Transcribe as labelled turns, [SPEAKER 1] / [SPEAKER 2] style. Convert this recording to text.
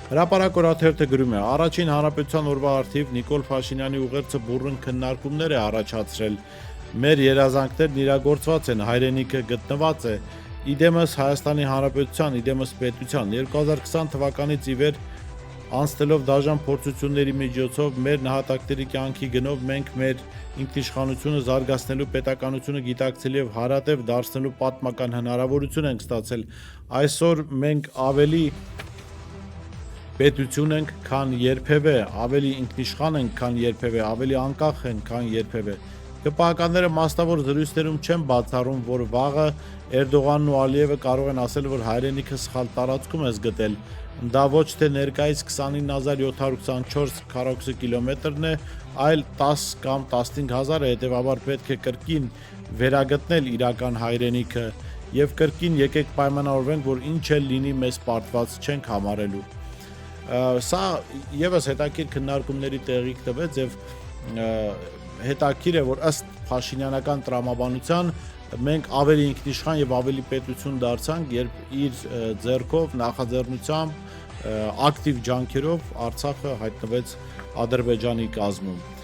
[SPEAKER 1] Հրապարակ օրաթերթը գրում է. Առաջին հանրապետության օրվա առթիվ Նիկոլ Փաշինյանի ուղերձը բուռն քննարկումներ է առաջացրել։ Մեր երազանքներն իրագործված են, հայրենիքը գտնված է։ Իդեմս Հայաստանի Հանրապետության, իդեմս պետության 2020 թվականից ի վեր անցնելով դաժան փորձությունների միջոցով մեր նահատակների կյանքի գնով մենք մեր ինքնիշխանությունը զարգացնելու պետականությունը գիտակցելու եւ հարատև դարձնելու պատմական հնարավորություն ենք ստացել։ Այսօր մենք ավելի պետություն ենք, քան երբևէ, ավելի ինքնիշխան ենք, քան երբևէ, ավելի անկախ ենք, քան երբևէ։ ԿՊԱ-ականները մասնավոր զրույցներում չեն բացառում, որ վաղը Էրդողանն ու Ալիևը կարող են ասել, որ հայրենիքը սխալ տարածքում ես գտել։ Դա ոչ թե ներկայիս 29724 քառակուսի կիլոմետրն է, այլ 10 կամ 15000 է, հետևաբար պետք է կրկին վերագտնել իրական հայրենիքը եւ կրկին եկեք պայմանավորվենք, որ ինչ էլ լինի մեզ պարտված չենք համարելու։ Սա եւս հետաքրքիր քննարկումների տեղիք տվեց եւ հետաքրքիր է, որ ըստ Փաշինյանական տրամաբանության մենք ավելի ինքնիշխան եւ ավելի պետություն դարձանք, երբ իր ձեռքով նախաձեռնությամբ ակտիվ ջանքերով Արցախը հայտնվեց Ադրբեջանի կազմում։